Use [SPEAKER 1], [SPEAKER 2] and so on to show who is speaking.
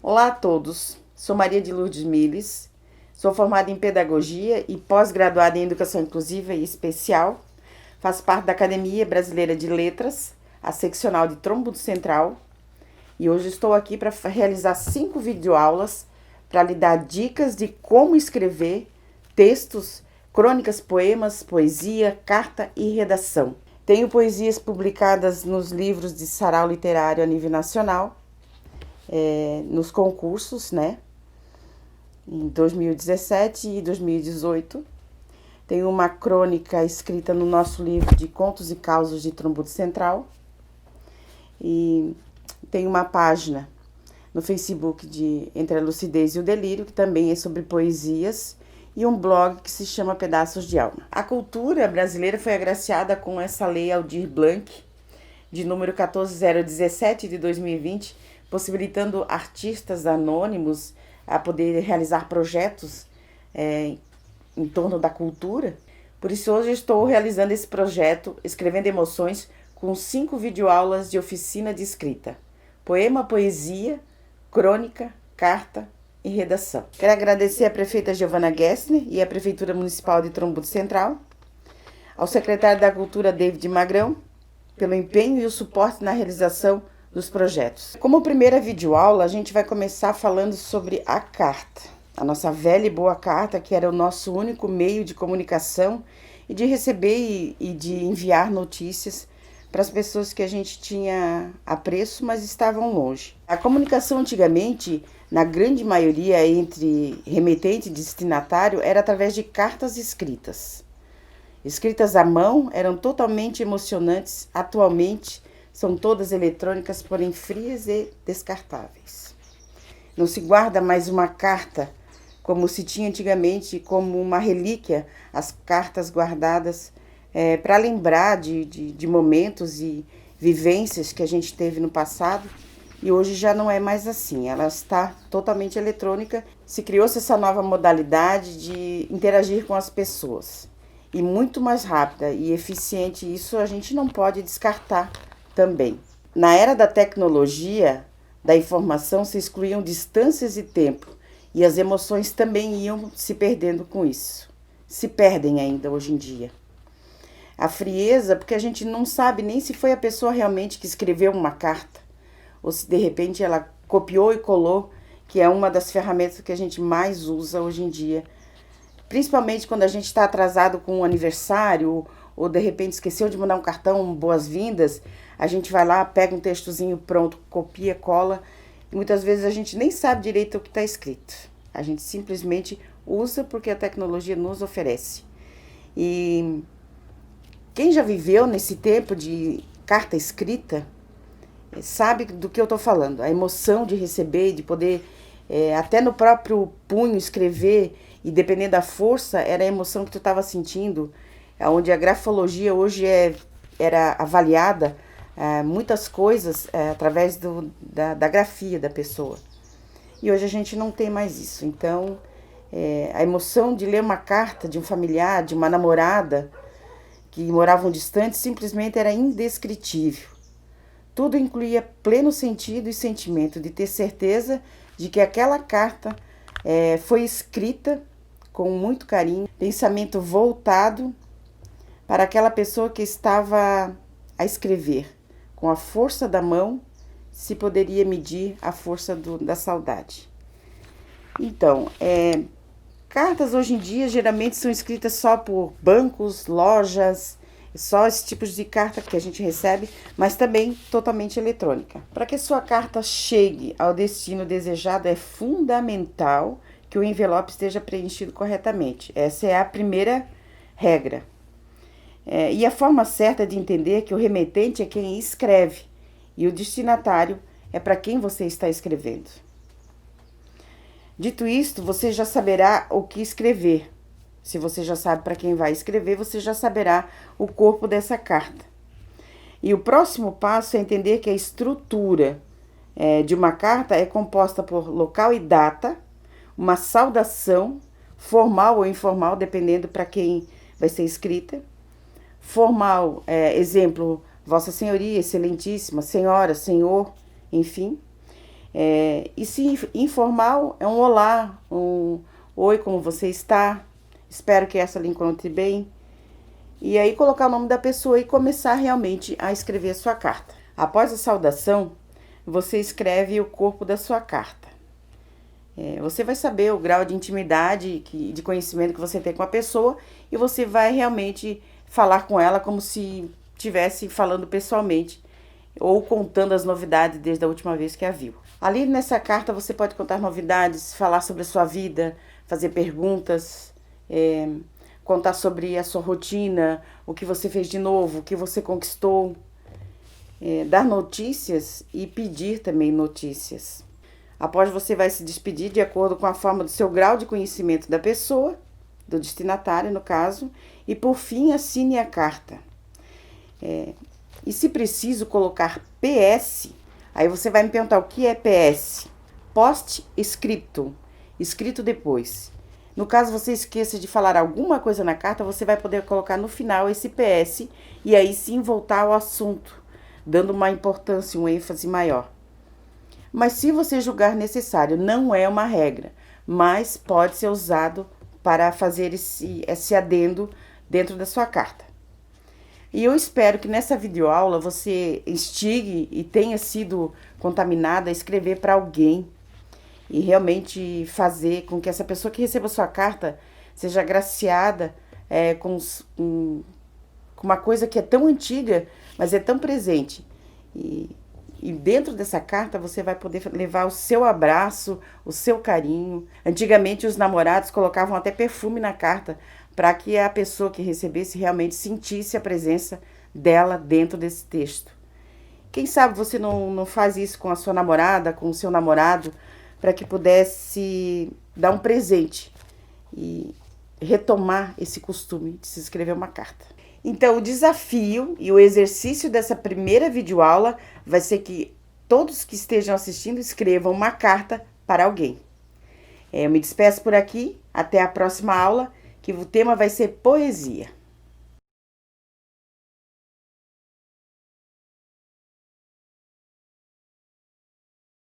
[SPEAKER 1] Olá a todos, sou Maria de Lourdes Miles, sou formada em Pedagogia e pós-graduada em Educação Inclusiva e Especial, faço parte da Academia Brasileira de Letras, a seccional de Trombudo Central, e hoje estou aqui para realizar 5 videoaulas para lhe dar dicas de como escrever textos, crônicas, poemas, poesia, carta e redação. Tenho poesias publicadas nos livros de sarau literário a nível nacional, nos concursos, né? Em 2017 e 2018. Tenho uma crônica escrita no nosso livro de Contos e Causos de Trombudo Central. E tem uma página no Facebook de Entre a Lucidez e o Delírio, que também é sobre poesias, e um blog que se chama Pedaços de Alma. A cultura brasileira foi agraciada com essa lei Aldir Blanc, de número 14017 de 2020, possibilitando artistas anônimos a poder realizar projetos em torno da cultura. Por isso hoje estou realizando esse projeto, Escrevendo Emoções, com 5 videoaulas de oficina de escrita. Poema, poesia, crônica, carta e redação. Quero agradecer à prefeita Giovana Gessner e à Prefeitura Municipal de Trombudo Central, ao secretário da Cultura David Magrão, pelo empenho e o suporte na realização dos projetos. Como primeira videoaula, a gente vai começar falando sobre a carta. A nossa velha e boa carta, que era o nosso único meio de comunicação e de receber e de enviar notícias para as pessoas que a gente tinha apreço, mas estavam longe. A comunicação antigamente, na grande maioria entre remetente e destinatário, era através de cartas escritas. Escritas à mão, eram totalmente emocionantes. Atualmente, são todas eletrônicas, porém frias e descartáveis. Não se guarda mais uma carta como se tinha antigamente, como uma relíquia, as cartas guardadas para lembrar de momentos e vivências que a gente teve no passado. E hoje já não é mais assim, ela está totalmente eletrônica. Se criou-se essa nova modalidade de interagir com as pessoas. E muito mais rápida e eficiente, isso a gente não pode descartar também. Na era da tecnologia, da informação, se excluíam distâncias e tempo, e as emoções também iam se perdendo com isso. Se perdem ainda hoje em dia. A frieza, porque a gente não sabe nem se foi a pessoa realmente que escreveu uma carta, ou se de repente ela copiou e colou, que é uma das ferramentas que a gente mais usa hoje em dia. Principalmente quando a gente está atrasado com um aniversário, ou de repente esqueceu de mandar um cartão, boas-vindas, a gente vai lá, pega um textozinho pronto, copia, cola, e muitas vezes a gente nem sabe direito o que está escrito. A gente simplesmente usa porque a tecnologia nos oferece. E quem já viveu nesse tempo de carta escrita, sabe do que eu estou falando. A emoção de receber, de poder, até no próprio punho, escrever, e dependendo da força, era a emoção que tu estava sentindo, onde a grafologia hoje era avaliada muitas coisas através da grafia da pessoa. E hoje a gente não tem mais isso. Então, a emoção de ler uma carta de um familiar, de uma namorada que moravam distantes, simplesmente era indescritível. Tudo incluía pleno sentido e sentimento de ter certeza de que aquela carta foi escrita com muito carinho, pensamento voltado para aquela pessoa que estava a escrever. Com a força da mão, se poderia medir a força da saudade. Então, cartas hoje em dia geralmente são escritas só por bancos, lojas, só esses tipos de carta que a gente recebe, mas também totalmente eletrônica. Para que sua carta chegue ao destino desejado, é fundamental que o envelope esteja preenchido corretamente. Essa é a primeira regra. E a forma certa de entender que o remetente é quem escreve e o destinatário é para quem você está escrevendo. Dito isto, você já saberá o que escrever. Se você já sabe para quem vai escrever, você já saberá o corpo dessa carta. E o próximo passo é entender que a estrutura de uma carta é composta por local e data, uma saudação, formal ou informal, dependendo para quem vai ser escrita. Formal, exemplo, Vossa Senhoria, Excelentíssima, Senhora, Senhor, enfim. E se informal, é um olá, um oi, como você está? Espero que essa lhe encontre bem. E aí colocar o nome da pessoa e começar realmente a escrever a sua carta. Após a saudação, você escreve o corpo da sua carta. Você vai saber o grau de intimidade, de conhecimento que você tem com a pessoa e você vai realmente falar com ela como se estivesse falando pessoalmente ou contando as novidades desde a última vez que a viu. Ali nessa carta você pode contar novidades, falar sobre a sua vida, fazer perguntas, contar sobre a sua rotina, o que você fez de novo, o que você conquistou, dar notícias e pedir também notícias. Após você vai se despedir de acordo com a forma do seu grau de conhecimento da pessoa, do destinatário no caso, e por fim assine a carta. E se preciso colocar PS, aí você vai me perguntar o que é PS? Post-scriptum, escrito depois. No caso você esqueça de falar alguma coisa na carta, você vai poder colocar no final esse PS e aí sim voltar ao assunto, dando uma importância, um ênfase maior. Mas se você julgar necessário, não é uma regra, mas pode ser usado para fazer esse adendo dentro da sua carta. E eu espero que nessa videoaula você instigue e tenha sido contaminada a escrever para alguém e realmente fazer com que essa pessoa que receba sua carta seja agraciada com uma coisa que é tão antiga, mas é tão presente. E dentro dessa carta você vai poder levar o seu abraço, o seu carinho. Antigamente os namorados colocavam até perfume na carta para que a pessoa que recebesse realmente sentisse a presença dela dentro desse texto. Quem sabe você não faz isso com a sua namorada, com o seu namorado, para que pudesse dar um presente e retomar esse costume de se escrever uma carta. Então, o desafio e o exercício dessa primeira videoaula vai ser que todos que estejam assistindo escrevam uma carta para alguém. Eu me despeço por aqui, até a próxima aula, que o tema vai ser poesia.